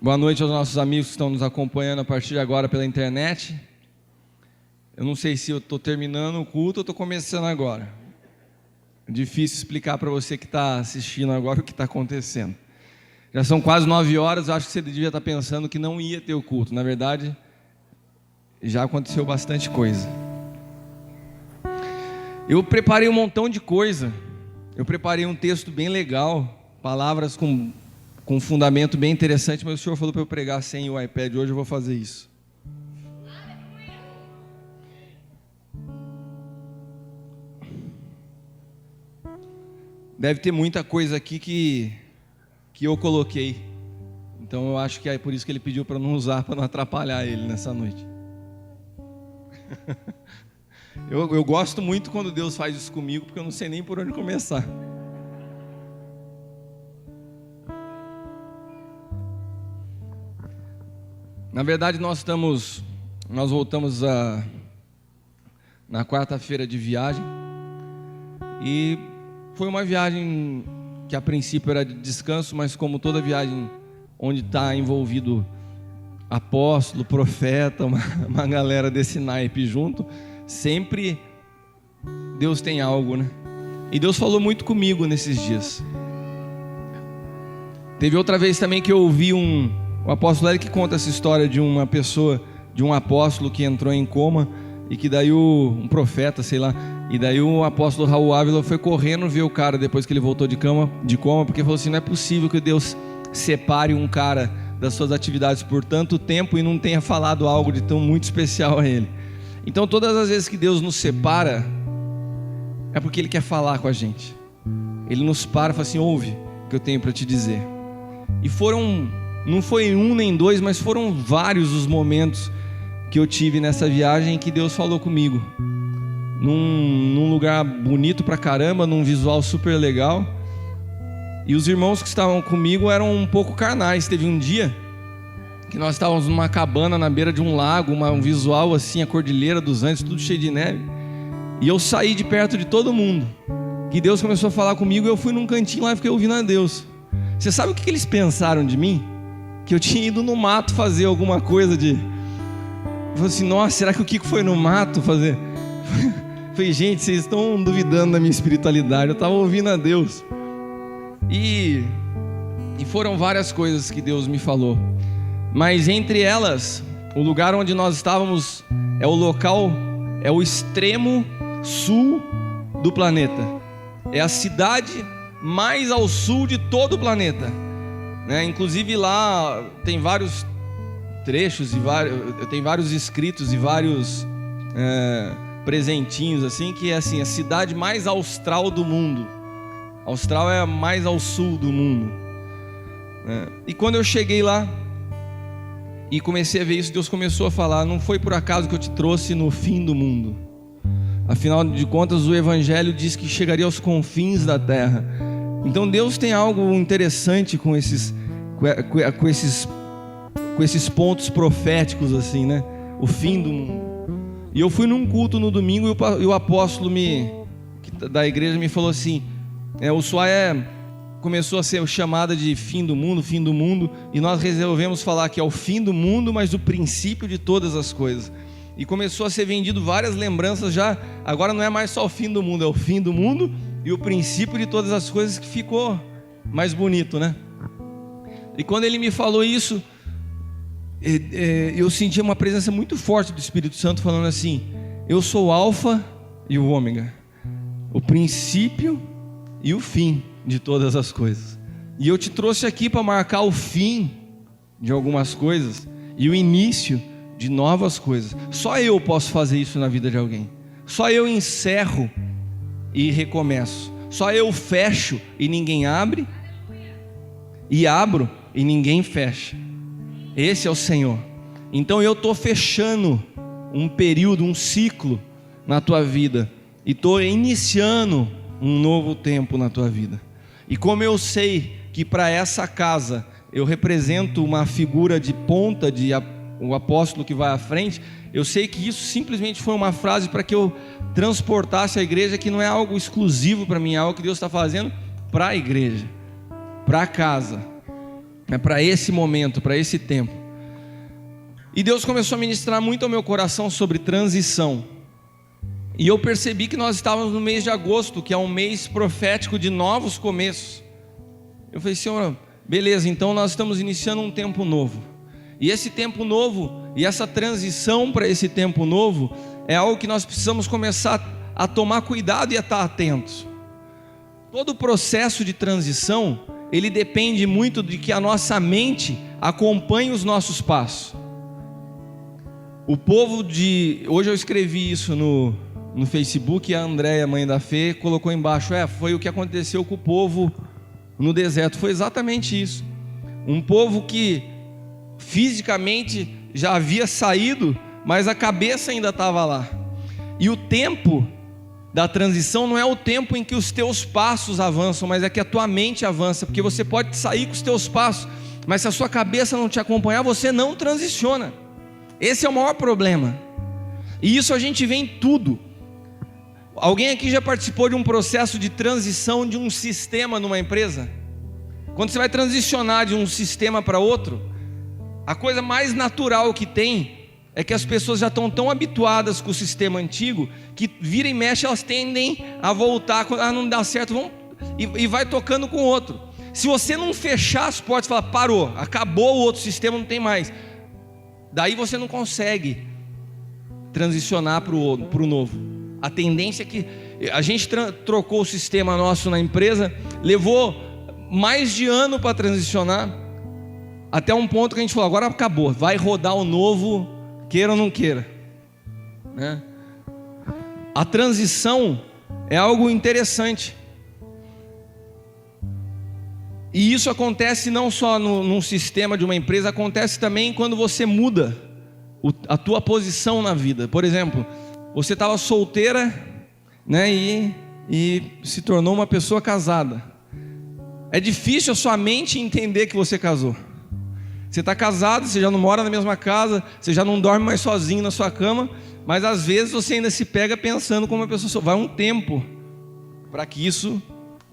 Boa noite aos nossos amigos que estão nos acompanhando a partir de agora pela internet. Eu não sei se eu estou terminando o culto ou estou começando agora. É difícil explicar para você que está assistindo agora o que está acontecendo. Já são quase 9 horas, eu acho que você devia estar pensando que não ia ter o culto. Na verdade, já aconteceu bastante coisa. Eu preparei um montão de coisa. Eu preparei um texto bem legal, palavras com um fundamento bem interessante, mas o senhor falou para eu pregar sem o iPad hoje, eu vou fazer isso. Deve ter muita coisa aqui que eu coloquei, então eu acho que é por isso que ele pediu para não usar, para não atrapalhar ele nessa noite. Eu gosto muito quando Deus faz isso comigo, porque eu não sei nem por onde começar. Na verdade, nós voltamos na quarta-feira de viagem, e foi uma viagem que a princípio era de descanso, mas como toda viagem onde está envolvido apóstolo, profeta, uma galera desse naipe junto, sempre Deus tem algo, né? E Deus falou muito comigo nesses dias. Teve outra vez também que eu ouvi o apóstolo Eric conta essa história de uma pessoa, de um apóstolo que entrou em coma, e que daí um profeta, sei lá, e daí o apóstolo Raul Ávila foi correndo ver o cara depois que ele voltou de coma, porque falou assim: não é possível que Deus separe um cara das suas atividades por tanto tempo e não tenha falado algo de tão muito especial a ele. Então todas as vezes que Deus nos separa, é porque Ele quer falar com a gente. Ele nos para e fala assim: ouve o que eu tenho para te dizer. E não foi um nem dois, mas foram vários os momentos que eu tive nessa viagem que Deus falou comigo, num lugar bonito pra caramba, num visual super legal. E os irmãos que estavam comigo eram um pouco carnais. Teve um dia que nós estávamos numa cabana na beira de um lago, um visual assim, a Cordilheira dos Andes, tudo cheio de neve, e eu saí de perto de todo mundo, que Deus começou a falar comigo, e eu fui num cantinho lá e fiquei ouvindo a Deus. Você sabe o que eles pensaram de mim? Que eu tinha ido no mato fazer alguma coisa de... Eu falei assim: nossa, será que o Kiko foi no mato fazer? Eu falei: gente, vocês estão duvidando da minha espiritualidade. Eu estava ouvindo a Deus. E foram várias coisas que Deus me falou. Mas entre elas, o lugar onde nós estávamos é o extremo sul do planeta. É a cidade mais ao sul de todo o planeta. Inclusive lá tem vários trechos e tem vários escritos e vários presentinhos assim, que é assim: a cidade mais austral do mundo. Austral é a mais ao sul do mundo. E quando eu cheguei lá e comecei a ver isso, Deus começou a falar: não foi por acaso que eu te trouxe no fim do mundo. Afinal de contas, o Evangelho diz que chegaria aos confins da terra. Então Deus tem algo interessante com esses pontos proféticos assim, né? O fim do mundo. E eu fui num culto no domingo e o apóstolo da igreja me falou assim: o Suaé começou a ser chamada de fim do mundo, e nós resolvemos falar que é o fim do mundo, mas o princípio de todas as coisas. E começou a ser vendido várias lembranças já. Agora não é mais só o fim do mundo, é o fim do mundo e o princípio de todas as coisas, que ficou mais bonito, né? E quando ele me falou isso, eu senti uma presença muito forte do Espírito Santo falando assim: eu sou o Alfa e o Ômega, o princípio e o fim de todas as coisas. E eu te trouxe aqui para marcar o fim de algumas coisas e o início de novas coisas. Só eu posso fazer isso na vida de alguém. Só eu encerro e recomeço. Só eu fecho e ninguém abre, e abro e ninguém fecha. Esse é o Senhor. Então eu estou fechando um período, um ciclo na tua vida, e estou iniciando um novo tempo na tua vida. E como eu sei que para essa casa eu represento uma figura de ponta, o apóstolo que vai à frente, eu sei que isso simplesmente foi uma frase para que eu transportasse a igreja, que não é algo exclusivo para mim, é algo que Deus está fazendo para a igreja, para a casa. É para esse momento, para esse tempo. E Deus começou a ministrar muito ao meu coração sobre transição. E eu percebi que nós estávamos no mês de agosto, que é um mês profético de novos começos. Eu falei, Senhor, beleza, então nós estamos iniciando um tempo novo. E esse tempo novo, e essa transição para esse tempo novo, é algo que nós precisamos começar a tomar cuidado e a estar atentos. Todo o processo de transição, ele depende muito de que a nossa mente acompanhe os nossos passos. O povo hoje eu escrevi isso no Facebook, e a Andréia, mãe da Fê, colocou embaixo, foi o que aconteceu com o povo no deserto. Foi exatamente isso. Um povo que fisicamente já havia saído, mas a cabeça ainda estava lá. E o tempo da transição não é o tempo em que os teus passos avançam, mas é que a tua mente avança, porque você pode sair com os teus passos, mas se a sua cabeça não te acompanhar, você não transiciona. Esse é o maior problema. E isso a gente vê em tudo. Alguém aqui já participou de um processo de transição de um sistema numa empresa? Quando você vai transicionar de um sistema para outro, a coisa mais natural que tem é que as pessoas já estão tão habituadas com o sistema antigo, que vira e mexe elas tendem a voltar, não dá certo, e vai tocando com o outro. Se você não fechar as portas e falar, parou, acabou o outro sistema, não tem mais, daí você não consegue transicionar para o novo. A tendência é que a gente trocou o sistema nosso na empresa, levou mais de ano para transicionar, até um ponto que a gente falou, agora acabou, vai rodar o novo, queira ou não queira, né? A transição é algo interessante, e isso acontece não só num sistema de uma empresa, acontece também quando você muda a tua posição na vida. Por exemplo, você estava solteira, né, e se tornou uma pessoa casada. É difícil a sua mente entender que você casou. Você está casado, você já não mora na mesma casa, você já não dorme mais sozinho na sua cama, mas às vezes você ainda se pega pensando como uma pessoa. Vai um tempo para que isso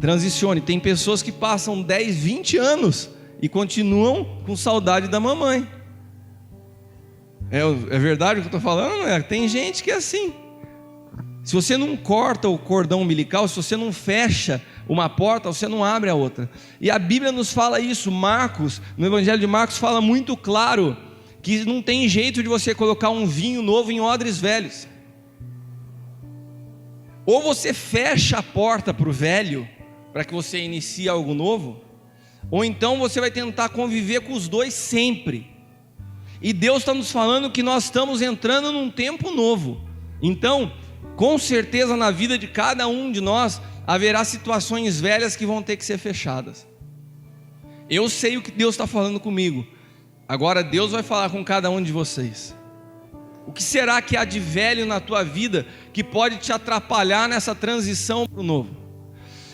transicione. Tem pessoas que passam 10, 20 anos e continuam com saudade da mamãe. É verdade o que eu estou falando? Tem gente que é assim. Se você não corta o cordão umbilical, se você não fecha uma porta, você não abre a outra. E a Bíblia nos fala isso. Marcos, no Evangelho de Marcos, fala muito claro que não tem jeito de você colocar um vinho novo em odres velhos. Ou você fecha a porta para o velho, para que você inicie algo novo, ou então você vai tentar conviver com os dois sempre. E Deus está nos falando que nós estamos entrando num tempo novo. Então, com certeza na vida de cada um de nós haverá situações velhas que vão ter que ser fechadas. Eu sei o que Deus está falando comigo. Agora Deus vai falar com cada um de vocês. O que será que há de velho na tua vida que pode te atrapalhar nessa transição para o novo?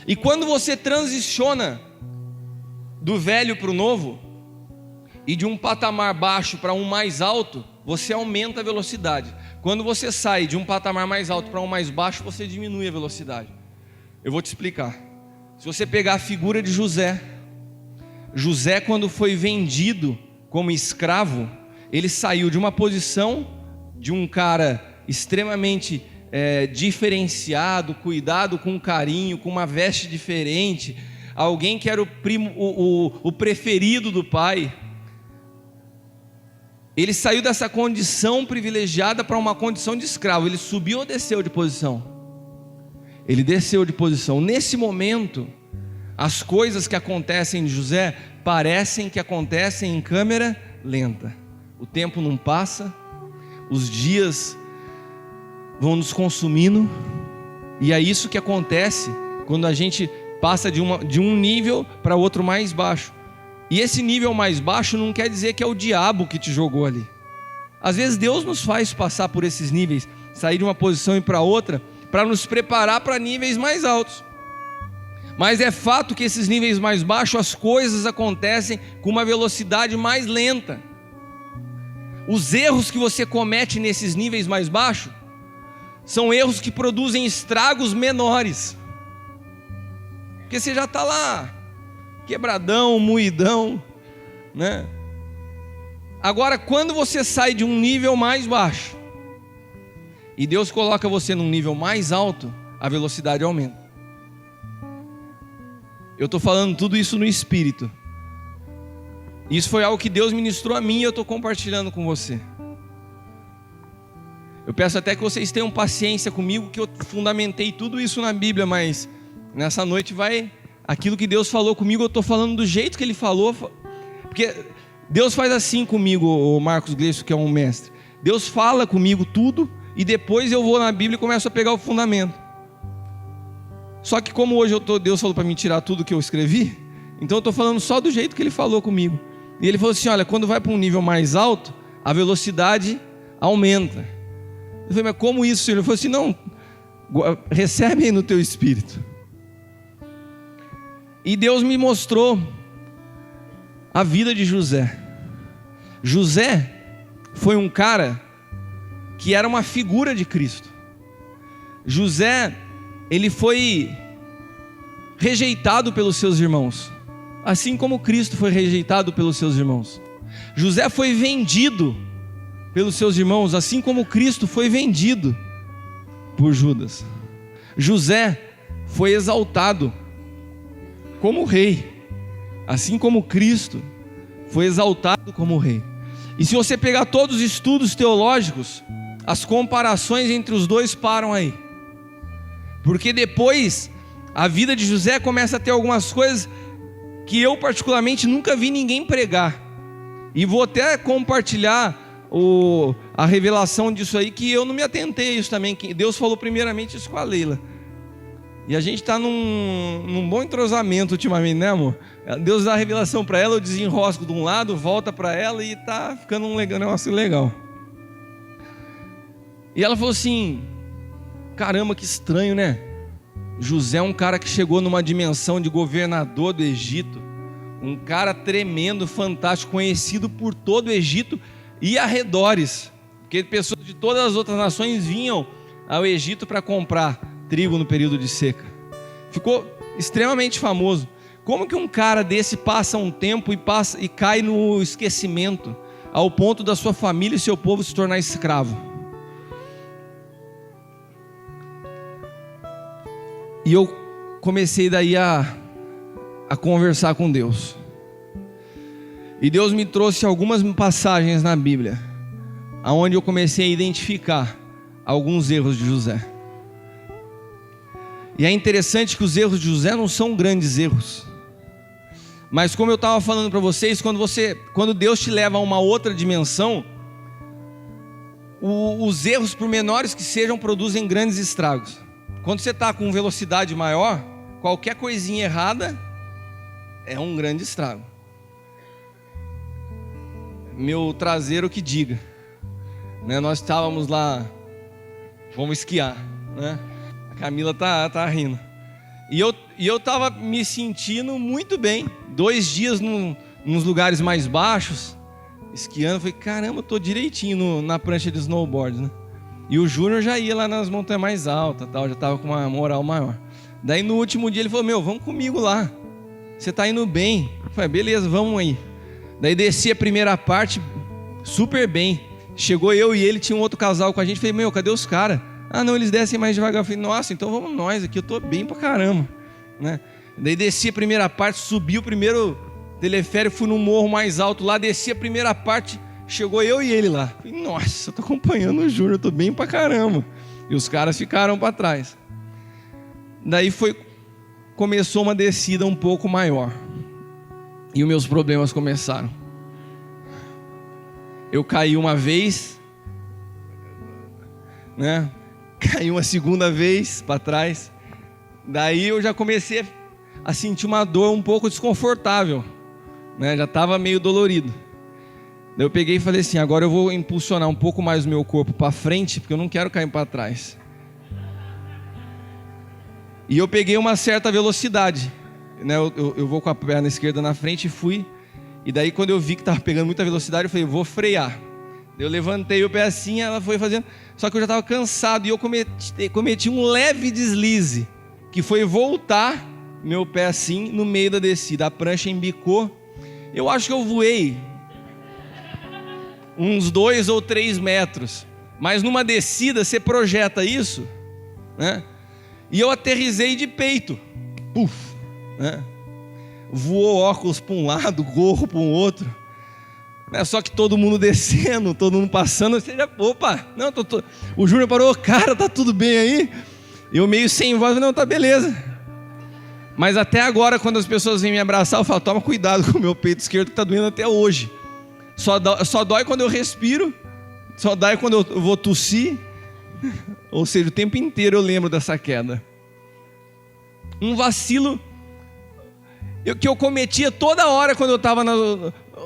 E quando você transiciona do velho para o novo, e de um patamar baixo para um mais alto, você aumenta a velocidade. Quando você sai de um patamar mais alto para um mais baixo, você diminui a velocidade. Eu vou te explicar. Se você pegar a figura de José, quando foi vendido como escravo, ele saiu de uma posição de um cara extremamente diferenciado, cuidado com carinho, com uma veste diferente, alguém que era o preferido do pai. Ele saiu dessa condição privilegiada para uma condição de escravo. Ele subiu ou desceu de posição? Ele desceu de posição. Nesse momento, as coisas que acontecem de José parecem que acontecem em câmera lenta. O tempo não passa, os dias vão nos consumindo, e é isso que acontece quando a gente passa de um nível para outro mais baixo. E esse nível mais baixo não quer dizer que é o diabo que te jogou ali. Às vezes Deus nos faz passar por esses níveis, sair de uma posição e para outra, para nos preparar para níveis mais altos. Mas é fato que esses níveis mais baixos, as coisas acontecem com uma velocidade mais lenta. Os erros que você comete nesses níveis mais baixos são erros que produzem estragos menores, porque você já está lá quebradão, moidão, né? Agora, quando você sai de um nível mais baixo e Deus coloca você num nível mais alto, a velocidade aumenta. Eu estou falando tudo isso no Espírito. Isso foi algo que Deus ministrou a mim e eu estou compartilhando com você. Eu peço até que vocês tenham paciência comigo, que eu fundamentei tudo isso na Bíblia, mas nessa noite aquilo que Deus falou comigo, eu estou falando do jeito que Ele falou, porque Deus faz assim comigo, o Marcos Gleison, que é um mestre. Deus fala comigo tudo e depois eu vou na Bíblia e começo a pegar o fundamento. Só que como hoje Deus falou para mim tirar tudo que eu escrevi, então eu estou falando só do jeito que Ele falou comigo. E Ele falou assim, olha, quando vai para um nível mais alto, a velocidade aumenta. Eu falei, mas como isso, Senhor? Ele falou assim, não, recebe aí no teu espírito. E Deus me mostrou a vida de José. José foi um cara que era uma figura de Cristo. José, ele foi rejeitado pelos seus irmãos, assim como Cristo foi rejeitado pelos seus irmãos. José foi vendido pelos seus irmãos, assim como Cristo foi vendido por Judas. José foi exaltado como rei, assim como Cristo foi exaltado como rei. E se você pegar todos os estudos teológicos, as comparações entre os dois param aí. Porque depois a vida de José começa a ter algumas coisas que eu particularmente nunca vi ninguém pregar. E vou até compartilhar a revelação disso aí, que eu não me atentei a isso também, que Deus falou primeiramente isso com a Leila. E a gente está num bom entrosamento ultimamente, né, amor? Deus dá a revelação para ela, eu desenrosco de um lado, volta para ela e está ficando um negócio legal. E ela falou assim, caramba, que estranho, né? José é um cara que chegou numa dimensão de governador do Egito, um cara tremendo, fantástico, conhecido por todo o Egito e arredores, porque pessoas de todas as outras nações vinham ao Egito para comprar trigo no período de seca. Ficou extremamente famoso. Como que um cara desse passa um tempo e cai no esquecimento, ao ponto da sua família e seu povo se tornar escravo? E eu comecei daí a conversar com Deus. E Deus me trouxe algumas passagens na Bíblia, onde eu comecei a identificar alguns erros de José. E é interessante que os erros de José não são grandes erros. Mas como eu estava falando para vocês, quando Deus te leva a uma outra dimensão, os erros, por menores que sejam, produzem grandes estragos. Quando você está com velocidade maior, qualquer coisinha errada é um grande estrago. Meu traseiro que diga, né? Nós estávamos lá, fomos esquiar, né? A Camila tá rindo. E eu estava me sentindo muito bem. 2 dias nos lugares mais baixos, esquiando. Falei, caramba, eu tô direitinho na prancha de snowboard, né? E o Júnior já ia lá nas montanhas mais altas, tal, já estava com uma moral maior. Daí no último dia ele falou, vamos comigo lá, você está indo bem. Eu falei, beleza, vamos aí. Daí desci a primeira parte super bem. Chegou eu e ele, tinha um outro casal com a gente. Falei, cadê os caras? Ah não, eles descem mais devagar. Eu falei, nossa, então vamos nós aqui, eu tô bem pra caramba, né? Daí desci a primeira parte, subi o primeiro teleférico, fui no morro mais alto lá, desci a primeira parte, chegou eu e ele lá. Falei, nossa, eu tô acompanhando o Júnior, eu tô bem pra caramba. E os caras ficaram pra trás. Daí começou uma descida um pouco maior. E os meus problemas começaram. Eu caí uma vez, né? Caí uma segunda vez para trás. Daí eu já comecei a sentir uma dor um pouco desconfortável, né? Já estava meio dolorido. Daí eu peguei e falei assim, agora eu vou impulsionar um pouco mais o meu corpo para frente, porque eu não quero cair para trás. E eu peguei uma certa velocidade, né? Eu vou com a perna esquerda na frente e fui. E daí quando eu vi que estava pegando muita velocidade, eu falei, vou frear. Eu levantei o pé assim, ela foi fazendo. Só que eu já estava cansado e eu cometi um leve deslize, que foi voltar meu pé assim no meio da descida. A prancha embicou Eu acho que eu voei uns 2 ou 3 metros, mas numa descida você projeta isso, né? E eu aterrisei de peito, puf, né? Voou óculos para um lado, gorro para um outro, né? Só que todo mundo descendo, todo mundo passando, você já, opa, não, o Júnior parou, cara, tá tudo bem aí? Eu meio sem voz, não, tá beleza. Mas até agora, quando as pessoas vêm me abraçar, eu falo, toma cuidado com o meu peito esquerdo que tá doendo até hoje. Só dói quando eu respiro, só dói quando eu vou tossir. Ou seja, o tempo inteiro eu lembro dessa queda. Um vacilo que eu cometia toda hora quando eu estava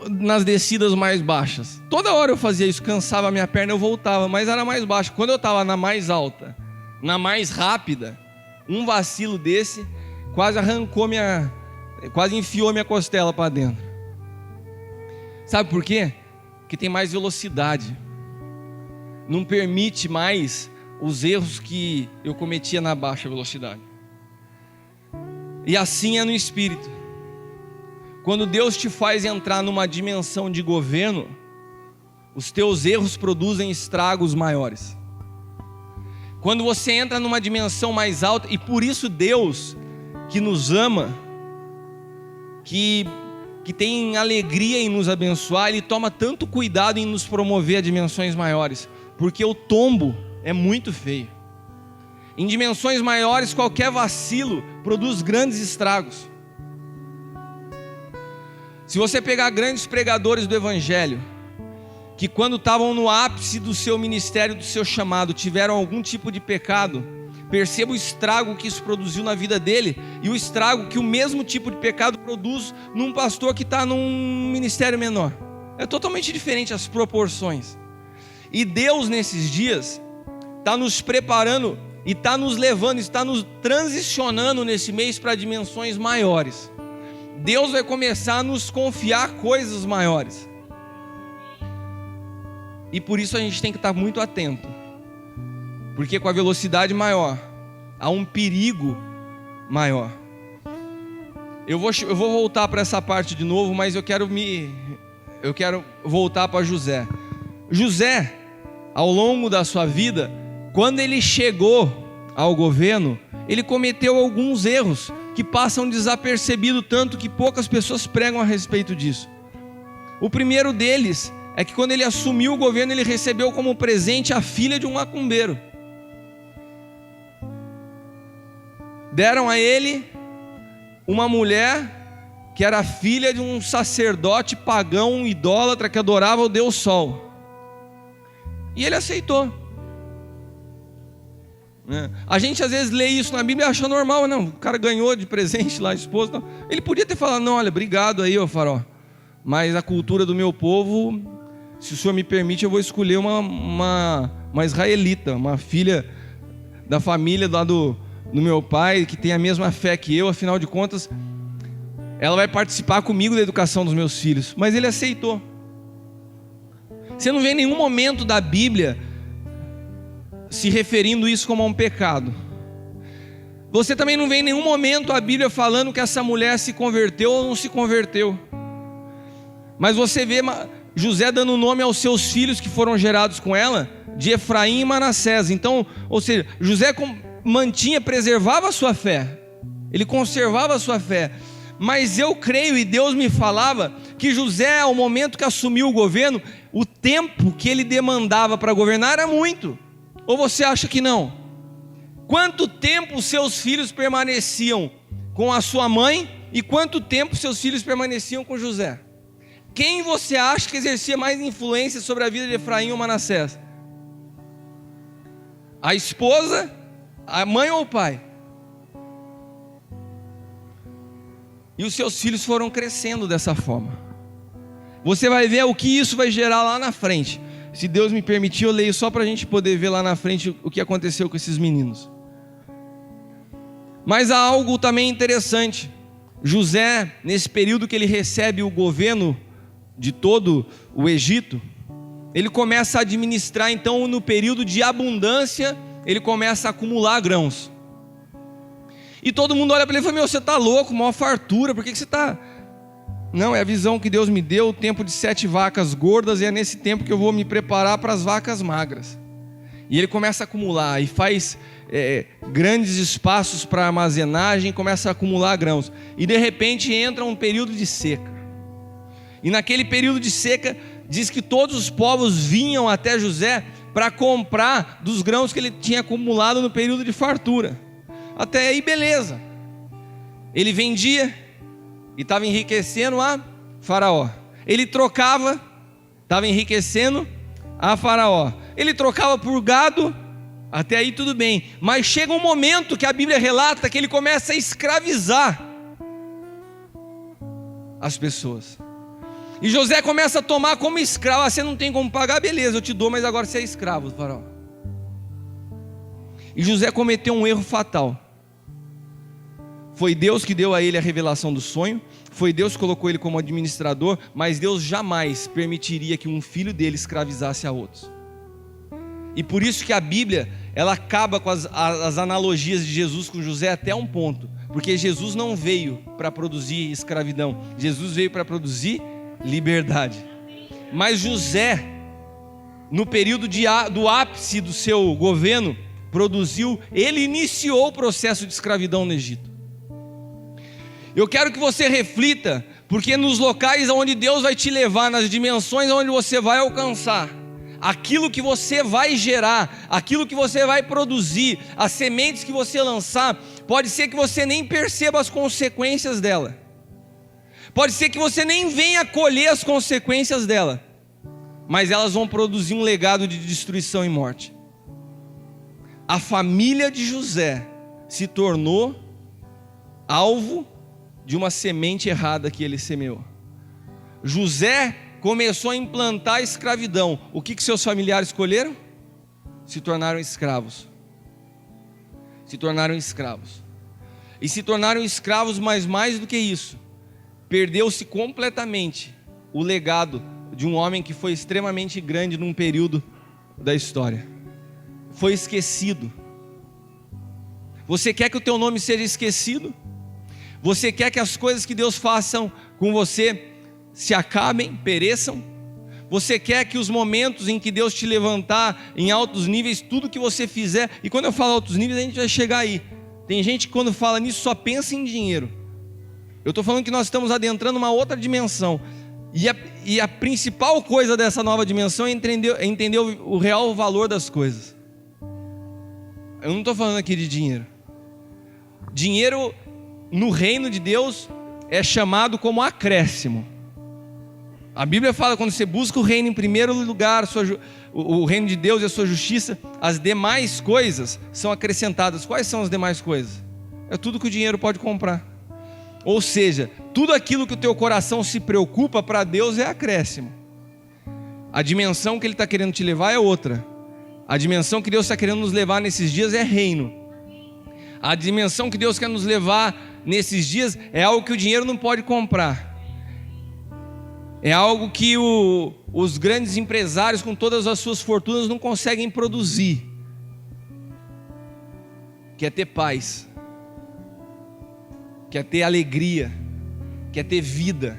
nas descidas mais baixas. Toda hora eu fazia isso, cansava a minha perna, eu voltava, mas era mais baixo. Quando eu estava na mais alta, na mais rápida, um vacilo desse quase quase enfiou minha costela para dentro. Sabe por quê? Porque tem mais velocidade. Não permite mais os erros que eu cometia na baixa velocidade. E assim é no espírito. Quando Deus te faz entrar numa dimensão de governo, os teus erros produzem estragos maiores. Quando você entra numa dimensão mais alta, e por isso Deus, que nos ama, que tem alegria em nos abençoar, Ele toma tanto cuidado em nos promover a dimensões maiores, porque o tombo é muito feio. Em dimensões maiores, qualquer vacilo produz grandes estragos. Se você pegar grandes pregadores do Evangelho, que quando estavam no ápice do seu ministério, do seu chamado, tiveram algum tipo de pecado, perceba o estrago que isso produziu na vida dele, e o estrago que o mesmo tipo de pecado produz num pastor que está num ministério menor. É totalmente diferente as proporções. E Deus nesses dias está nos preparando e está nos levando, está nos transicionando nesse mês para dimensões maiores. Deus vai começar a nos confiar coisas maiores. E por isso a gente tem que estar muito atento, porque com a velocidade maior há um perigo maior. Eu vou voltar para essa parte de novo, mas eu quero voltar para José. José, ao longo da sua vida, quando ele chegou ao governo, ele cometeu alguns erros que passam desapercebido, tanto que poucas pessoas pregam a respeito disso. O primeiro deles é que quando ele assumiu o governo, ele recebeu como presente a filha de um macumbeiro. Deram a ele uma mulher que era filha de um sacerdote pagão, um idólatra que adorava o Deus Sol. E ele aceitou. A gente às vezes lê isso na Bíblia e acha normal. Não, o cara ganhou de presente lá a esposa. Não. Ele podia ter falado, não, olha, obrigado aí, ô Faraó, mas a cultura do meu povo, se o senhor me permite, eu vou escolher uma israelita, uma filha da família lá do meu pai, que tem a mesma fé que eu, afinal de contas, ela vai participar comigo da educação dos meus filhos. Mas ele aceitou. Você não vê em nenhum momento da Bíblia se referindo isso como um pecado. Você também não vê em nenhum momento a Bíblia falando que essa mulher se converteu ou não se converteu. Mas você vê José dando nome aos seus filhos que foram gerados com ela, de Efraim e Manassés. Então, ou seja, José preservava a sua fé, ele conservava a sua fé. Mas eu creio, e Deus me falava, que José, ao momento que assumiu o governo, o tempo que ele demandava para governar era muito. Ou você acha que não? Quanto tempo seus filhos permaneciam com a sua mãe e quanto tempo seus filhos permaneciam com José? Quem você acha que exercia mais influência sobre a vida de Efraim ou Manassés? A esposa, a mãe ou o pai? E os seus filhos foram crescendo dessa forma. Você vai ver o que isso vai gerar lá na frente. Se Deus me permitir, eu leio só para a gente poder ver lá na frente o que aconteceu com esses meninos. Mas há algo também interessante. José, nesse período que ele recebe o governo de todo o Egito, ele começa a administrar, então no período de abundância, ele começa a acumular grãos. E todo mundo olha para ele e fala, meu, você está louco, maior fartura, por que você está Não, é a visão que Deus me deu, o tempo de 7 vacas gordas, e é nesse tempo que eu vou me preparar para as vacas magras. E ele começa a acumular, e faz grandes espaços para armazenagem, começa a acumular grãos. E de repente entra um período de seca. E naquele período de seca, diz que todos os povos vinham até José para comprar dos grãos que ele tinha acumulado no período de fartura. Até aí, beleza. Ele vendia e estava enriquecendo a Faraó. Ele trocava, estava enriquecendo a Faraó. Ele trocava por gado, até aí tudo bem. Mas chega um momento que a Bíblia relata que ele começa a escravizar as pessoas. E José começa a tomar como escravo. Você não tem como pagar, beleza, eu te dou, mas agora você é escravo do Faraó. E José cometeu um erro fatal. Foi Deus que deu a ele a revelação do sonho, foi Deus que colocou ele como administrador, mas Deus jamais permitiria que um filho dele escravizasse a outros. E por isso que a Bíblia, ela acaba com as analogias de Jesus com José até um ponto, porque Jesus não veio para produzir escravidão, Jesus veio para produzir liberdade. Mas José, no período do ápice do seu governo, ele iniciou o processo de escravidão no Egito. Eu quero que você reflita, porque nos locais onde Deus vai te levar, nas dimensões onde você vai alcançar, aquilo que você vai gerar, aquilo que você vai produzir, as sementes que você lançar, pode ser que você nem perceba as consequências dela, pode ser que você nem venha colher as consequências dela, mas elas vão produzir um legado de destruição e morte. A família de José se tornou alvo de uma semente errada que ele semeou. José começou a implantar a escravidão. O que seus familiares escolheram? Se tornaram escravos. Se tornaram escravos. E se tornaram escravos, mas mais do que isso, perdeu-se completamente o legado de um homem que foi extremamente grande num período da história. Foi esquecido. Você quer que o teu nome seja esquecido? Você quer que as coisas que Deus faça com você se acabem, pereçam? Você quer que os momentos em que Deus te levantar em altos níveis, tudo que você fizer, e quando eu falo altos níveis, a gente vai chegar aí. Tem gente que quando fala nisso só pensa em dinheiro. Eu estou falando que nós estamos adentrando uma outra dimensão. E a principal coisa dessa nova dimensão é entender o real valor das coisas. Eu não estou falando aqui de dinheiro. Dinheiro no reino de Deus é chamado como acréscimo. A Bíblia fala, quando você busca o reino em primeiro lugar, o reino de Deus e a sua justiça, as demais coisas são acrescentadas. Quais são as demais coisas? É tudo que o dinheiro pode comprar. Ou seja, tudo aquilo que o teu coração se preocupa, para Deus é acréscimo. A dimensão que Ele está querendo te levar é outra. A dimensão que Deus está querendo nos levar nesses dias é reino. A dimensão que Deus quer nos levar nesses dias é algo que o dinheiro não pode comprar. É algo que os grandes empresários com todas as suas fortunas não conseguem produzir. Quer ter paz, quer ter alegria, quer ter vida,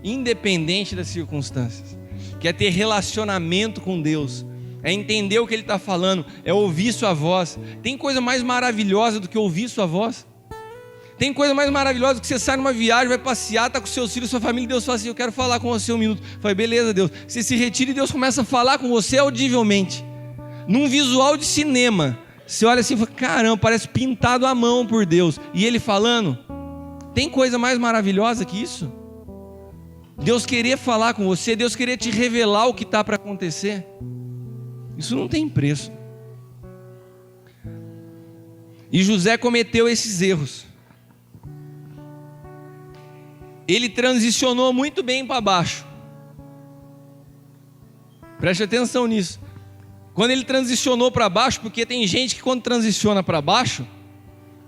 independente das circunstâncias, quer ter relacionamento com Deus, é entender o que Ele está falando, é ouvir sua voz. Tem coisa mais maravilhosa do que ouvir sua voz? Tem coisa mais maravilhosa do que você sai numa viagem, vai passear, está com seus filhos, sua família, e Deus fala assim: eu quero falar com você um minuto. Fala, beleza, Deus. Você se retira e Deus começa a falar com você audivelmente, num visual de cinema. Você olha assim e fala, caramba, parece pintado à mão por Deus. E Ele falando. Tem coisa mais maravilhosa que isso? Deus querer falar com você, Deus querer te revelar o que está para acontecer. Isso não tem preço. E José cometeu esses erros. Ele transicionou muito bem para baixo. Preste atenção nisso. Quando ele transicionou para baixo, porque tem gente que quando transiciona para baixo,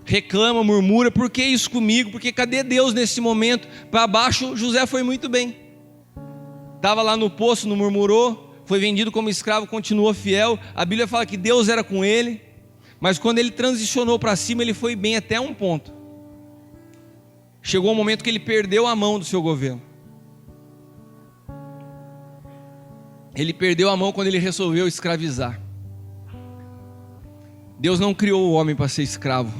reclama, murmura, por que isso comigo? Porque cadê Deus nesse momento? Para baixo, José foi muito bem. Estava lá no poço, não murmurou, foi vendido como escravo, continuou fiel. A Bíblia fala que Deus era com ele, mas quando ele transicionou para cima, ele foi bem até um ponto. Chegou um momento que ele perdeu a mão do seu governo. ele perdeu a mão quando ele resolveu escravizar. Deus não criou o homem para ser escravo.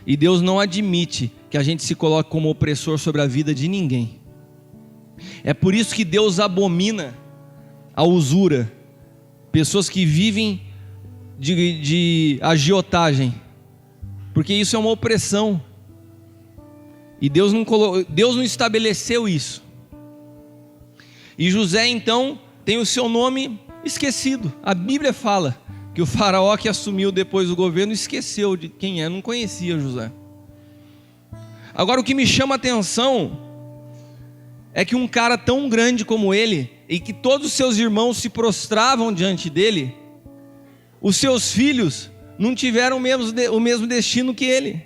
E Deus não admite que a gente se coloque como opressor sobre a vida de ninguém. É por isso que Deus abomina a usura. Pessoas que vivem de agiotagem. Porque isso é uma opressão. E Deus não estabeleceu isso. E José então tem o seu nome esquecido. A Bíblia fala que o faraó que assumiu depois o governo esqueceu de quem é, não conhecia José. Agora o que me chama a atenção é que um cara tão grande como ele, e que todos os seus irmãos se prostravam diante dele, os seus filhos não tiveram o mesmo destino que ele.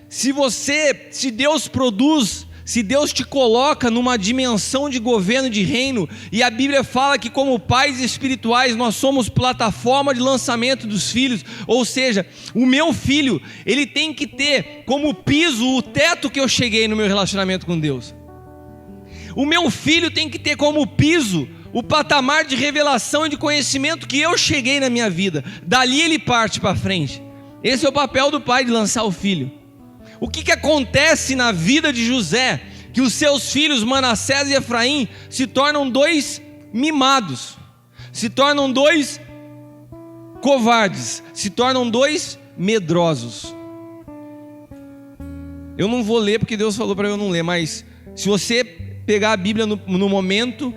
Se Deus produz, se Deus te coloca numa dimensão de governo de reino, e a Bíblia fala que como pais espirituais nós somos plataforma de lançamento dos filhos, ou seja, o meu filho, ele tem que ter como piso o teto que eu cheguei no meu relacionamento com Deus. O meu filho tem que ter como piso o patamar de revelação e de conhecimento que eu cheguei na minha vida. Dali ele parte para frente. Esse é o papel do pai, de lançar o filho. O que acontece na vida de José? Que os seus filhos Manassés e Efraim se tornam dois mimados, se tornam dois covardes, se tornam dois medrosos. Eu não vou ler porque Deus falou para eu não ler, mas se você pegar a Bíblia no momento,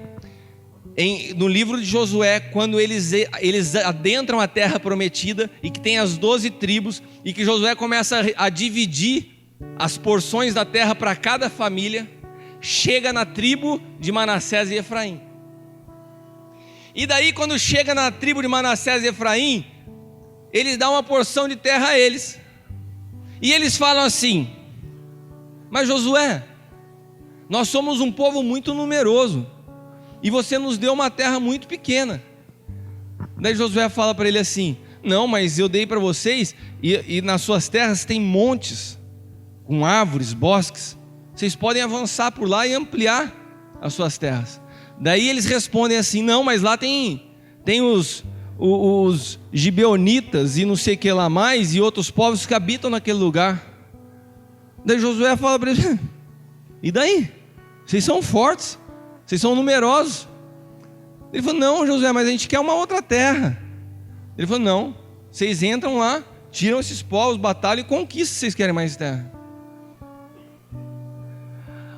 no livro de Josué, quando eles adentram a terra prometida, e que tem as 12 tribos, e que Josué começa a dividir as porções da terra para cada família, chega na tribo de Manassés e Efraim. E daí quando chega na tribo de Manassés e Efraim, eles dão uma porção de terra a eles, e eles falam assim: mas Josué, nós somos um povo muito numeroso, e você nos deu uma terra muito pequena. Daí Josué fala para ele assim: não, mas eu dei para vocês, e nas suas terras tem montes, com árvores, bosques, vocês podem avançar por lá e ampliar as suas terras. Daí eles respondem assim: não, mas lá tem os gibeonitas e não sei o que lá mais, e outros povos que habitam naquele lugar. Daí Josué fala para eles: e daí? Vocês são fortes, vocês são numerosos. Ele falou: não, Josué, mas a gente quer uma outra terra. Ele falou: não, vocês entram lá, tiram esses povos, batalham e conquistam se vocês querem mais terra.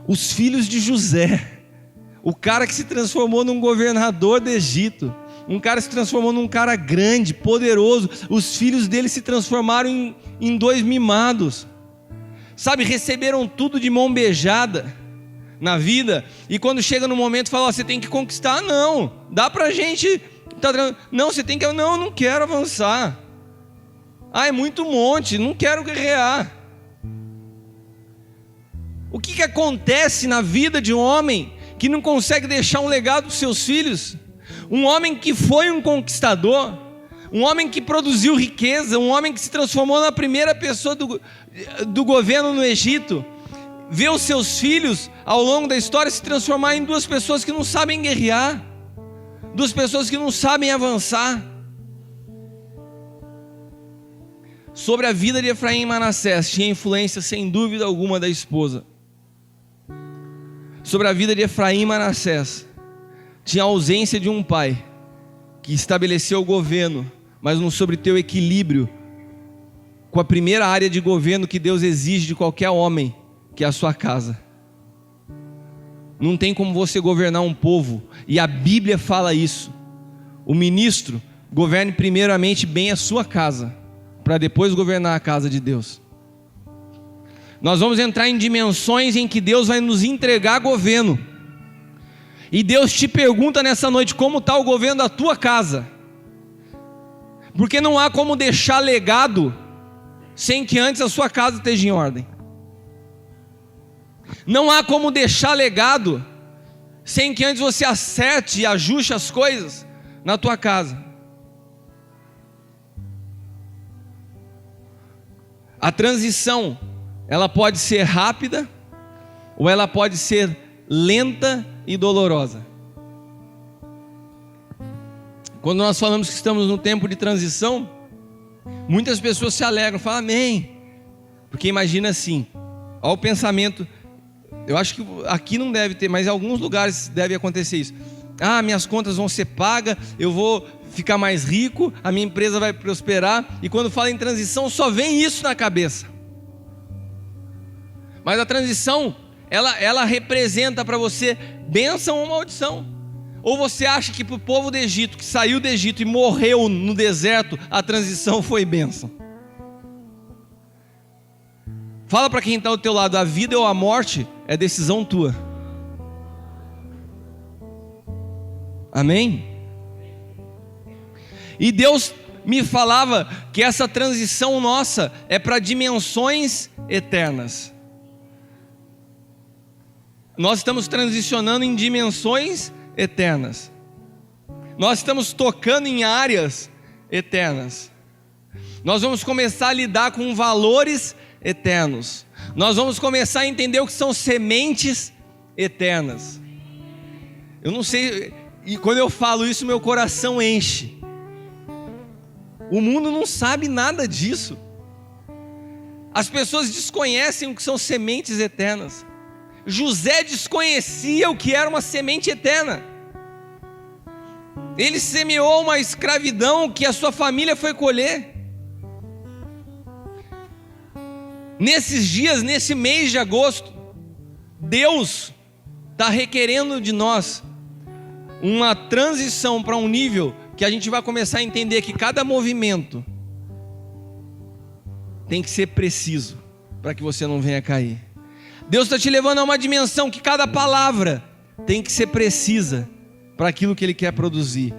Os filhos de José, o cara que se transformou num governador do Egito, um cara que se transformou num cara grande, poderoso, os filhos dele se transformaram em dois mimados, sabe, receberam tudo de mão beijada na vida, e quando chega no momento fala: você tem que conquistar. Não, dá pra gente, não, você tem que, não quero avançar, é muito monte, não quero guerrear. O que acontece na vida de um homem que não consegue deixar um legado para os seus filhos? Um homem que foi um conquistador, um homem que produziu riqueza, um homem que se transformou na primeira pessoa do governo no Egito, vê os seus filhos ao longo da história se transformar em duas pessoas que não sabem guerrear, duas pessoas que não sabem avançar. Sobre a vida de Efraim e Manassés tinha influência sem dúvida alguma da esposa. Sobre a vida de Efraim e Manassés tinha a ausência de um pai que estabeleceu o governo, mas não sobre teu equilíbrio com a primeira área de governo que Deus exige de qualquer homem, que é a sua casa. Não tem como você governar um povo, e a Bíblia fala isso. O ministro governe primeiramente bem a sua casa, para depois governar a casa de Deus. Nós vamos entrar em dimensões em que Deus vai nos entregar governo, e Deus te pergunta nessa noite: como está o governo da tua casa? Porque não há como deixar legado sem que antes a sua casa esteja em ordem. Não há como deixar legado sem que antes você acerte e ajuste as coisas na tua casa. A transição, ela pode ser rápida ou ela pode ser lenta e dolorosa. Quando nós falamos que estamos no tempo de transição, muitas pessoas se alegram, falam amém. Porque imagina assim, olha o pensamento, eu acho que aqui não deve ter, mas em alguns lugares deve acontecer isso. Ah, minhas contas vão ser pagas, eu vou ficar mais rico, a minha empresa vai prosperar. E quando fala em transição, só vem isso na cabeça. Mas a transição, ela representa para você bênção ou maldição. Ou você acha que para o povo do Egito, que saiu do Egito e morreu no deserto, a transição foi bênção? Fala para quem está ao teu lado, a vida ou a morte é decisão tua. Amém? E Deus me falava que essa transição nossa é para dimensões eternas. Nós estamos transicionando em dimensões eternas. Nós estamos tocando em áreas eternas. Nós vamos começar a lidar com valores eternos. Nós vamos começar a entender o que são sementes eternas. Eu não sei, e quando eu falo isso, meu coração enche. O mundo não sabe nada disso. As pessoas desconhecem o que são sementes eternas. José desconhecia o que era uma semente eterna. Ele semeou uma escravidão que a sua família foi colher. Nesses dias, nesse mês de agosto, Deus está requerendo de nós uma transição para um nível que a gente vai começar a entender que cada movimento tem que ser preciso para que você não venha cair. Deus está te levando a uma dimensão que cada palavra tem que ser precisa para aquilo que Ele quer produzir.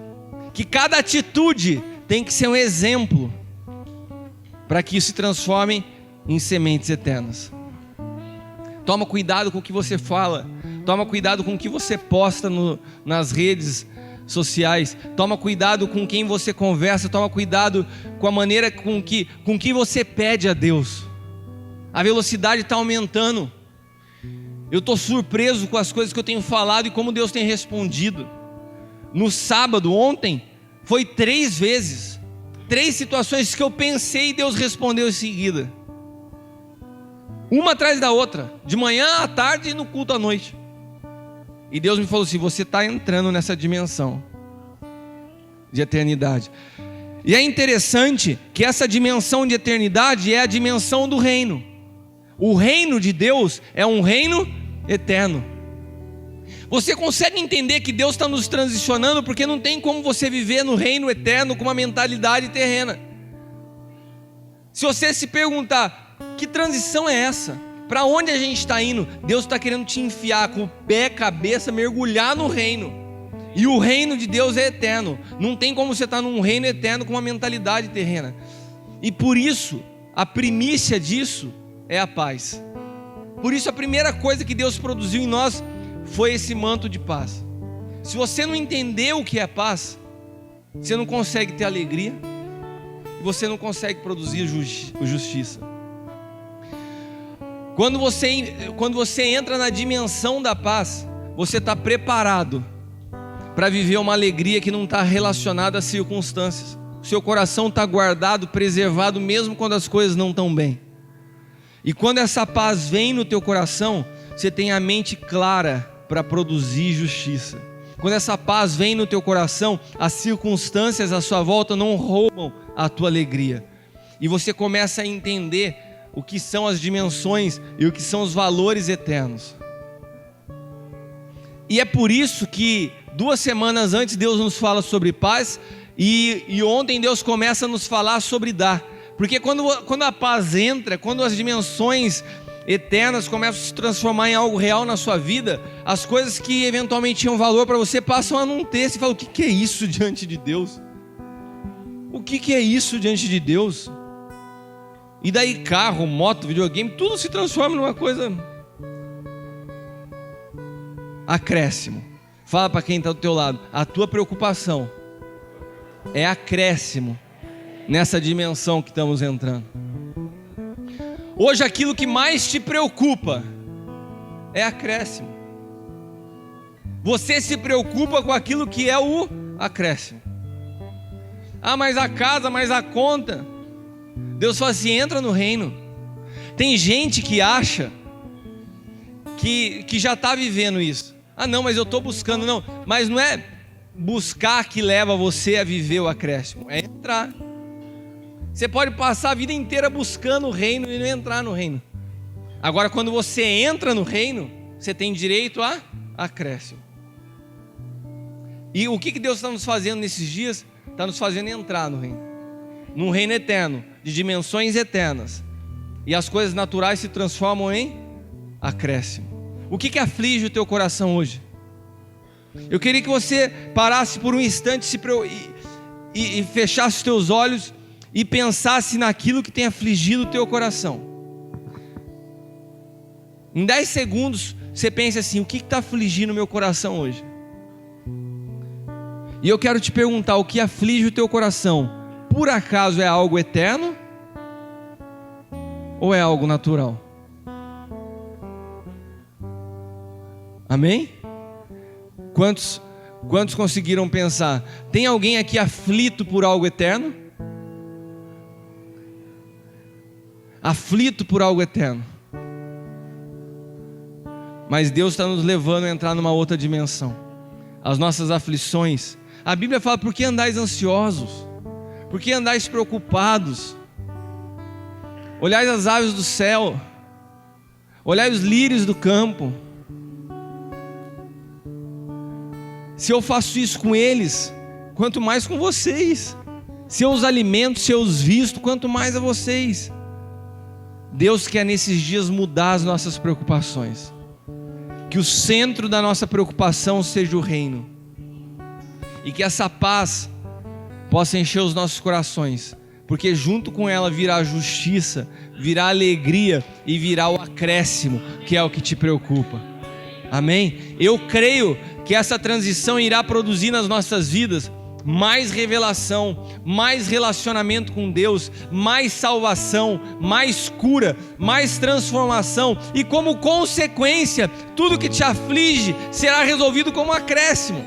Que cada atitude tem que ser um exemplo para que isso se transforme em sementes eternas. Toma cuidado com o que você fala. Toma cuidado com o que você posta nas redes sociais. Toma cuidado com quem você conversa. Toma cuidado com a maneira com que você pede a Deus. A velocidade está aumentando. Eu estou surpreso com as coisas que eu tenho falado e como Deus tem respondido. No sábado, ontem, foi 3 vezes, 3 situações que eu pensei e Deus respondeu em seguida. Uma atrás da outra, de manhã à tarde e no culto à noite. E Deus me falou assim: você está entrando nessa dimensão de eternidade. E é interessante que essa dimensão de eternidade é a dimensão do reino. O reino de Deus é um reino eterno. Você consegue entender que Deus está nos transicionando, porque não tem como você viver no reino eterno com uma mentalidade terrena. Se você se perguntar, que transição é essa? Para onde a gente está indo? Deus está querendo te enfiar com o pé, cabeça, mergulhar no reino. E o reino de Deus é eterno. Não tem como você estar num reino eterno com uma mentalidade terrena. E por isso, a primícia disso é a paz. Por isso a primeira coisa que Deus produziu em nós foi esse manto de paz. Se você não entender o que é paz, você não consegue ter alegria, e você não consegue produzir justiça. Quando você entra na dimensão da paz, você está preparado para viver uma alegria que não está relacionada às circunstâncias. O seu coração está guardado, preservado, mesmo quando as coisas não estão bem. E quando essa paz vem no teu coração, você tem a mente clara para produzir justiça. Quando essa paz vem no teu coração, as circunstâncias à sua volta não roubam a tua alegria. E você começa a entender o que são as dimensões e o que são os valores eternos. E é por isso que 2 semanas antes Deus nos fala sobre paz, e ontem Deus começa a nos falar sobre dar. Porque quando a paz entra, quando as dimensões eternas começam a se transformar em algo real na sua vida, as coisas que eventualmente tinham valor para você passam a não ter. Você fala: o que é isso diante de Deus? O que é isso diante de Deus? E daí carro, moto, videogame, tudo se transforma numa coisa acréscimo. Fala para quem está do teu lado: a tua preocupação é acréscimo nessa dimensão que estamos entrando. Hoje aquilo que mais te preocupa é acréscimo. Você se preocupa com aquilo que é o acréscimo. Ah, mas a casa, mas a conta. Deus fala assim, entra no reino. Tem gente que acha que já está vivendo isso. Ah não, mas eu estou buscando. Não, mas não é buscar que leva você a viver o acréscimo, é entrar. Você pode passar a vida inteira buscando o reino e não entrar no reino. Agora quando você entra no reino, você tem direito a acréscimo. E o que Deus está nos fazendo nesses dias? Está nos fazendo entrar no reino. Num reino eterno, de dimensões eternas. E as coisas naturais se transformam em acréscimo. O que aflige o teu coração hoje? Eu queria que você parasse por um instante e fechasse os teus olhos e pensasse naquilo que tem afligido o teu coração. Em 10 segundos você pensa assim, o que está afligindo o meu coração hoje? E eu quero te perguntar, o que aflige o teu coração, por acaso é algo eterno? Ou é algo natural? Amém? Quantos conseguiram pensar? Tem alguém aqui aflito por algo eterno? Aflito por algo eterno. Mas Deus está nos levando a entrar numa outra dimensão. As nossas aflições. A Bíblia fala, por que andais ansiosos? Por que andais preocupados? Olhai as aves do céu, olhai os lírios do campo. Se eu faço isso com eles, quanto mais com vocês. Se eu os alimento, se eu os visto, quanto mais a vocês. Deus quer nesses dias mudar as nossas preocupações. Que o centro da nossa preocupação seja o reino. E que essa paz possa encher os nossos corações. Porque junto com ela virá a justiça, virá a alegria e virá o acréscimo, que é o que te preocupa. Amém? Eu creio que essa transição irá produzir nas nossas vidas mais revelação, mais relacionamento com Deus, mais salvação, mais cura, mais transformação. E como consequência, tudo que te aflige será resolvido como acréscimo.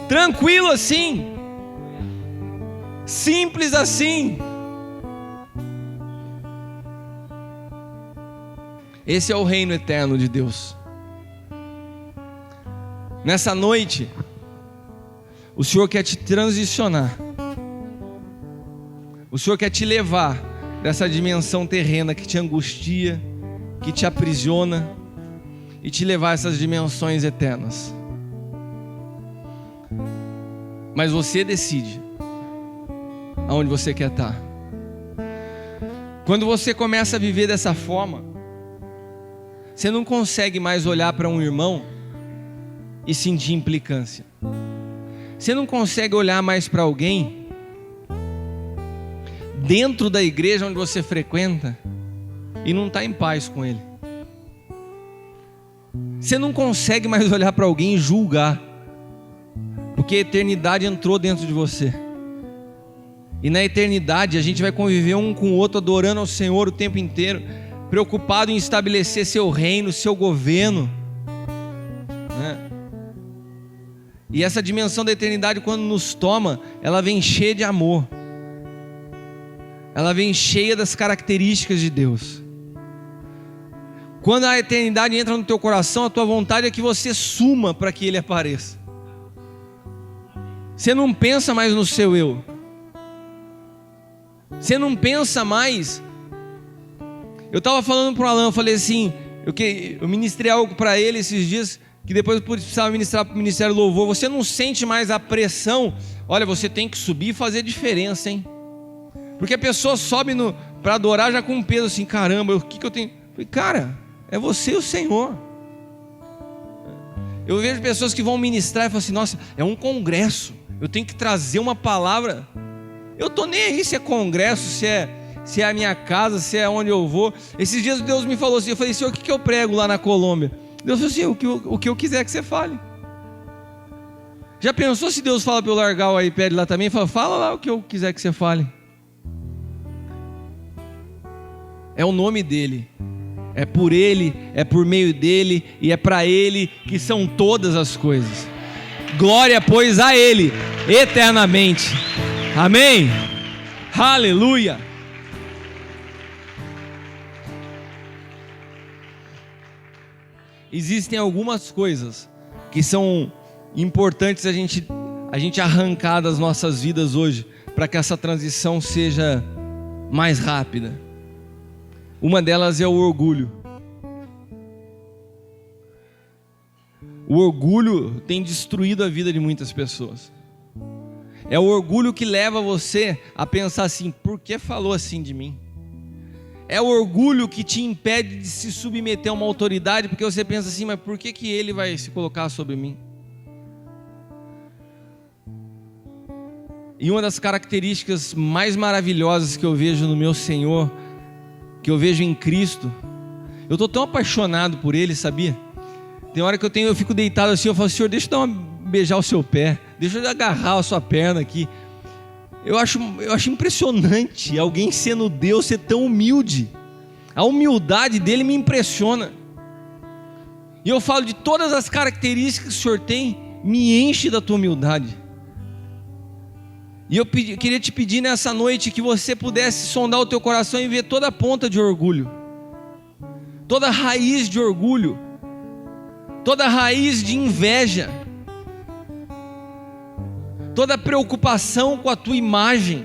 Tranquilo assim. Simples assim. Esse é o reino eterno de Deus. Nessa noite, o Senhor quer te transicionar. O Senhor quer te levar dessa dimensão terrena que te angustia, que te aprisiona, e te levar a essas dimensões eternas. Mas você decide aonde você quer estar. Quando você começa a viver dessa forma, você não consegue mais olhar para um irmão e sentir implicância. Você não consegue olhar mais para alguém dentro da igreja onde você frequenta e não está em paz com ele. Você não consegue mais olhar para alguém e julgar, porque a eternidade entrou dentro de você. E na eternidade a gente vai conviver um com o outro, adorando ao Senhor o tempo inteiro, preocupado em estabelecer seu reino, seu governo, né? E essa dimensão da eternidade, quando nos toma, ela vem cheia de amor. Ela vem cheia das características de Deus. Quando a eternidade entra no teu coração, a tua vontade é que você suma para que Ele apareça. Você não pensa mais no seu eu. Você não pensa mais. Eu estava falando para o Alan, eu falei assim, eu ministrei algo para ele esses dias, que depois eu precisava ministrar para o Ministério do Louvor. Você não sente mais a pressão. Olha, você tem que subir e fazer diferença, hein? Porque a pessoa sobe para adorar já com um peso assim, caramba, o que eu tenho? Eu falei, cara, é você e o Senhor. Eu vejo pessoas que vão ministrar e falam assim, nossa, é um congresso, eu tenho que trazer uma palavra. Eu estou nem aí se é congresso, se é a minha casa, se é onde eu vou. Esses dias Deus me falou assim, eu falei, Senhor, o que eu prego lá na Colômbia? Deus falou assim, o que eu quiser que você fale. Já pensou se Deus fala para eu largar o iPad lá também? Fala lá o que eu quiser que você fale. É o nome dele, é por ele, é por meio dele e é para ele que são todas as coisas. Glória, pois, a Ele eternamente. Amém? Aleluia! Existem algumas coisas que são importantes a gente arrancar das nossas vidas hoje, para que essa transição seja mais rápida. Uma delas é o orgulho. O orgulho tem destruído a vida de muitas pessoas. É o orgulho que leva você a pensar assim: por que falou assim de mim? É o orgulho que te impede de se submeter a uma autoridade, porque você pensa assim: mas por que ele vai se colocar sobre mim? E uma das características mais maravilhosas que eu vejo no meu Senhor, que eu vejo em Cristo, eu estou tão apaixonado por Ele, sabia? Tem hora que eu fico deitado assim, eu falo: Senhor, deixa eu beijar o seu pé, deixa eu agarrar a sua perna aqui. Eu acho impressionante alguém sendo Deus ser tão humilde. A humildade dele me impressiona. E eu falo: de todas as características que o Senhor tem, me enche da tua humildade. E eu queria te pedir nessa noite que você pudesse sondar o teu coração e ver toda a ponta de orgulho, toda a raiz de orgulho, toda a raiz de inveja, toda a preocupação com a tua imagem,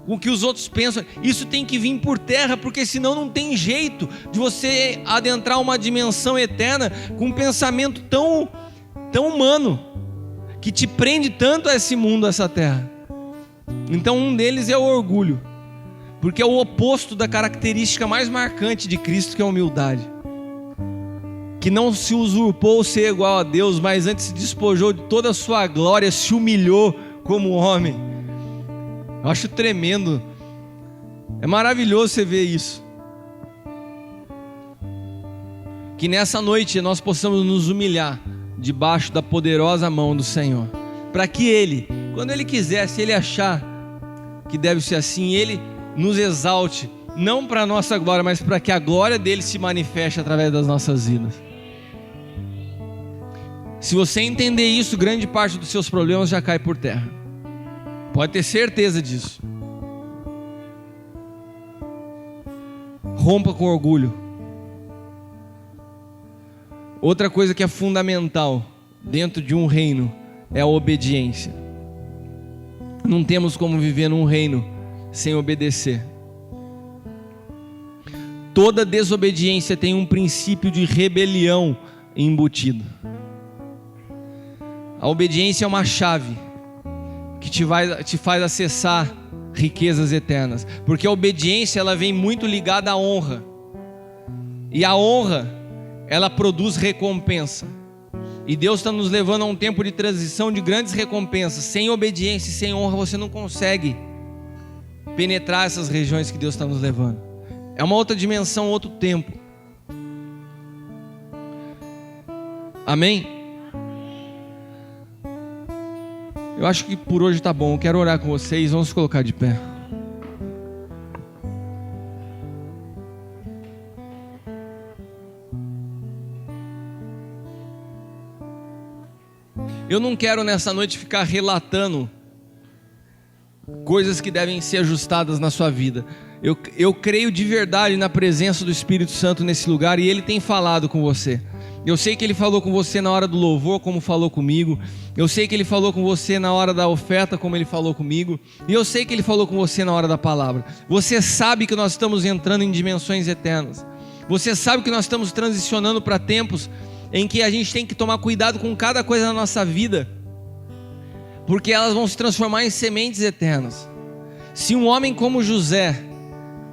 com o que os outros pensam. Isso tem que vir por terra, porque senão não tem jeito de você adentrar uma dimensão eterna com um pensamento tão humano, que te prende tanto a esse mundo, a essa terra. Então um deles é o orgulho, porque é o oposto da característica mais marcante de Cristo, que é a humildade, que não se usurpou ser igual a Deus, mas antes se despojou de toda a sua glória, se humilhou como homem. Eu acho tremendo, é maravilhoso você ver isso. Que nessa noite nós possamos nos humilhar debaixo da poderosa mão do Senhor, para que Ele, quando Ele quiser, se Ele achar que deve ser assim, Ele nos exalte, não para a nossa glória, mas para que a glória dEle se manifeste através das nossas vidas. Se você entender isso, grande parte dos seus problemas já cai por terra. Pode ter certeza disso. Rompa com orgulho. Outra coisa que é fundamental dentro de um reino é a obediência. Não temos como viver num reino sem obedecer. Toda desobediência tem um princípio de rebelião embutido. A obediência é uma chave que te faz acessar riquezas eternas, porque a obediência ela vem muito ligada à honra, e a honra ela produz recompensa, e Deus está nos levando a um tempo de transição de grandes recompensas. Sem obediência e sem honra você não consegue penetrar essas regiões que Deus está nos levando. É uma outra dimensão, outro tempo. Amém? Eu acho que por hoje está bom. Eu quero orar com vocês. Vamos colocar de pé. Eu não quero nessa noite ficar relatando coisas que devem ser ajustadas na sua vida. Eu creio de verdade na presença do Espírito Santo nesse lugar, e Ele tem falado com você. Eu sei que Ele falou com você na hora do louvor, como falou comigo. Eu sei que Ele falou com você na hora da oferta, como Ele falou comigo. E eu sei que Ele falou com você na hora da palavra. Você sabe que nós estamos entrando em dimensões eternas. Você sabe que nós estamos transicionando para tempos em que a gente tem que tomar cuidado com cada coisa na nossa vida, porque elas vão se transformar em sementes eternas. Se um homem como José,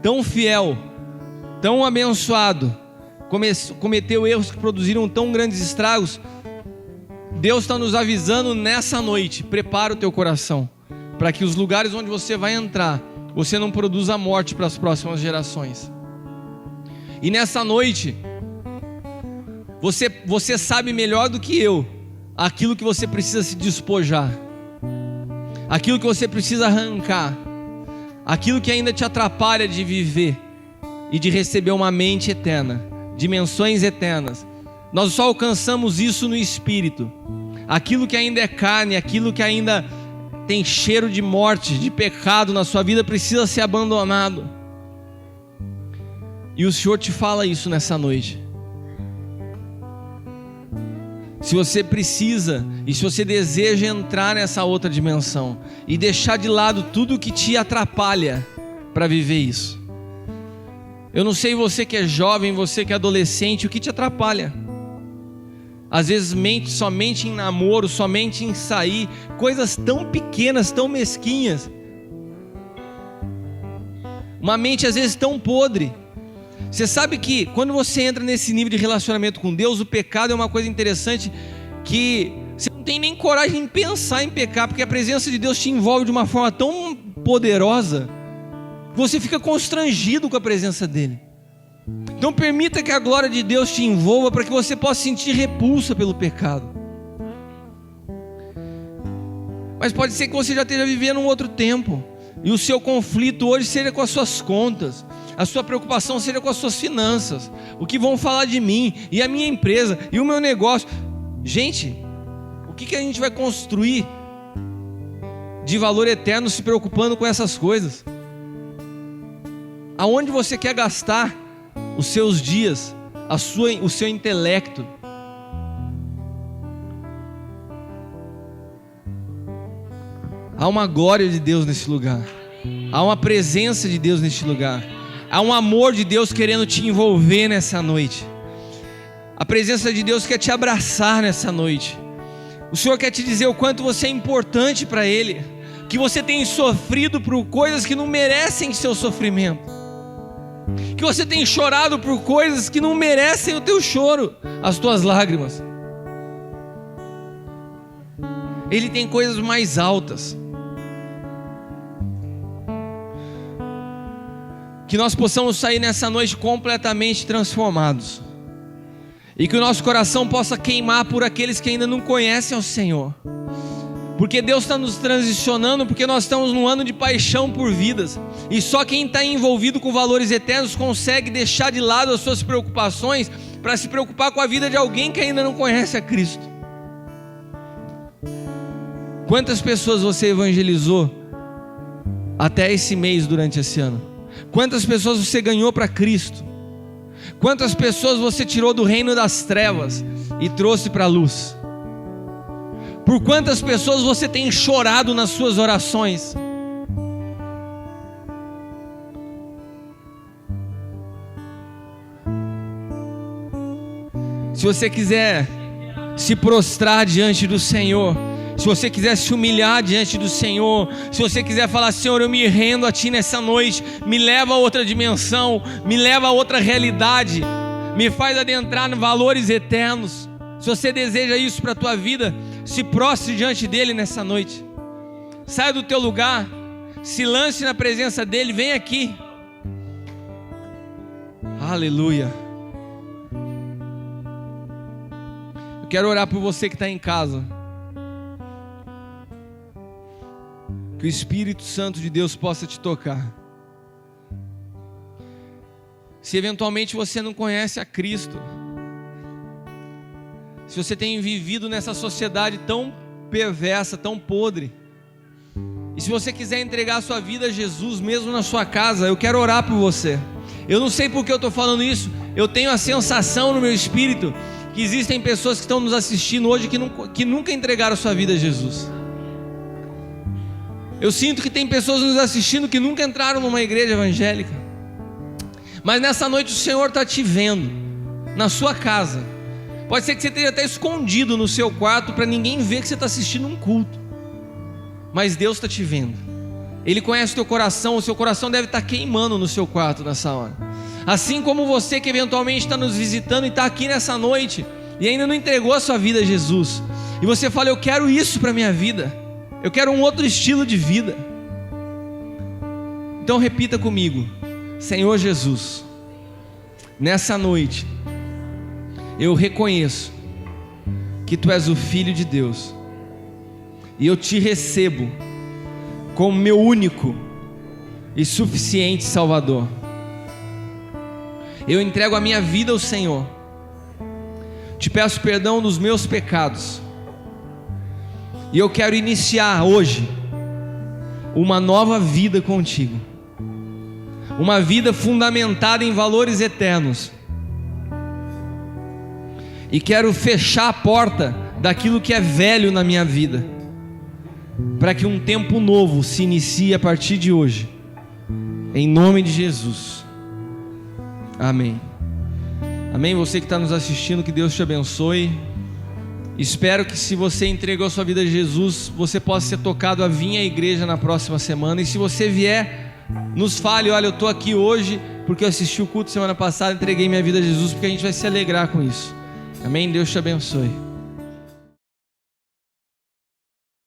tão fiel, tão abençoado, cometeu erros que produziram tão grandes estragos, Deus está nos avisando nessa noite: prepara o teu coração, para que os lugares onde você vai entrar, você não produza morte para as próximas gerações. E nessa noite, você sabe melhor do que eu aquilo que você precisa se despojar, aquilo que você precisa arrancar, aquilo que ainda te atrapalha de viver e de receber uma mente eterna, dimensões eternas. Nós só alcançamos isso no Espírito. aquilo que ainda é carne, aquilo que ainda tem cheiro de morte, de pecado na sua vida, precisa ser abandonado. E o Senhor te fala isso nessa noite. Se você precisa e se você deseja entrar nessa outra dimensão e deixar de lado tudo que te atrapalha para viver isso. Eu não sei você que é jovem, você que é adolescente, o que te atrapalha? Às vezes somente em namoro, somente em sair, coisas tão pequenas, tão mesquinhas. Uma mente às vezes tão podre. Você sabe que quando você entra nesse nível de relacionamento com Deus, o pecado é uma coisa interessante que você não tem nem coragem de pensar em pecar, porque a presença de Deus te envolve de uma forma tão poderosa, que você fica constrangido com a presença dele. Então permita que a glória de Deus te envolva para que você possa sentir repulsa pelo pecado. Mas pode ser que você já esteja vivendo um outro tempo, e o seu conflito hoje seja com as suas contas, a sua preocupação seja com as suas finanças, o que vão falar de mim, e a minha empresa, e o meu negócio. Gente, o que a gente vai construir de valor eterno se preocupando com essas coisas? Aonde você quer gastar os seus dias, o seu intelecto? Há uma glória de Deus nesse lugar, há uma presença de Deus neste lugar, há um amor de Deus querendo te envolver nessa noite. A presença de Deus quer te abraçar nessa noite. O Senhor quer te dizer o quanto você é importante para Ele, que você tem sofrido por coisas que não merecem seu sofrimento, que você tem chorado por coisas que não merecem o teu choro, as tuas lágrimas. Ele tem coisas mais altas. Que nós possamos sair nessa noite completamente transformados, e que o nosso coração possa queimar por aqueles que ainda não conhecem ao Senhor, porque Deus está nos transicionando, porque nós estamos num ano de paixão por vidas, e só quem está envolvido com valores eternos consegue deixar de lado as suas preocupações para se preocupar com a vida de alguém que ainda não conhece a Cristo. Quantas pessoas você evangelizou até esse mês, durante esse ano? Quantas pessoas você ganhou para Cristo? Quantas pessoas você tirou do reino das trevas e trouxe para a luz? Por quantas pessoas você tem chorado nas suas orações? Se você quiser se prostrar diante do Senhor, se você quiser se humilhar diante do Senhor, se você quiser falar: Senhor, eu me rendo a Ti nessa noite, me leva a outra dimensão, me leva a outra realidade, me faz adentrar em valores eternos. Se você deseja isso para a tua vida, se prostre diante dEle nessa noite. Saia do teu lugar, se lance na presença dEle, vem aqui. Aleluia. Eu quero orar por você que está em casa. Que o Espírito Santo de Deus possa te tocar. Se eventualmente você não conhece a Cristo, se você tem vivido nessa sociedade tão perversa, tão podre, e se você quiser entregar a sua vida a Jesus mesmo na sua casa, eu quero orar por você. Eu não sei por que eu estou falando isso, eu tenho a sensação no meu espírito que existem pessoas que estão nos assistindo hoje que nunca entregaram a sua vida a Jesus. Eu sinto que tem pessoas nos assistindo que nunca entraram numa igreja evangélica, mas nessa noite o Senhor está te vendo, na sua casa. Pode ser que você esteja até escondido no seu quarto para ninguém ver que você está assistindo um culto, mas Deus está te vendo. Ele conhece o teu coração, o seu coração deve estar queimando no seu quarto nessa hora. Assim como você que eventualmente está nos visitando e está aqui nessa noite e ainda não entregou a sua vida a Jesus, e você fala: eu quero isso para a minha vida, eu quero um outro estilo de vida. Então repita comigo: Senhor Jesus, nessa noite eu reconheço que Tu és o Filho de Deus, e eu Te recebo como meu único e suficiente Salvador. Eu entrego a minha vida ao Senhor, Te peço perdão dos meus pecados, E eu quero iniciar hoje uma nova vida contigo. Uma vida fundamentada em valores eternos. E quero fechar a porta daquilo que é velho na minha vida, para que um tempo novo se inicie a partir de hoje. Em nome de Jesus. Amém. Amém. Você que está nos assistindo, que Deus te abençoe. Espero que, se você entregou a sua vida a Jesus, você possa ser tocado a vir à igreja na próxima semana. E se você vier, nos fale: olha, eu estou aqui hoje porque eu assisti o culto semana passada, entreguei minha vida a Jesus, porque a gente vai se alegrar com isso. Amém? Deus te abençoe.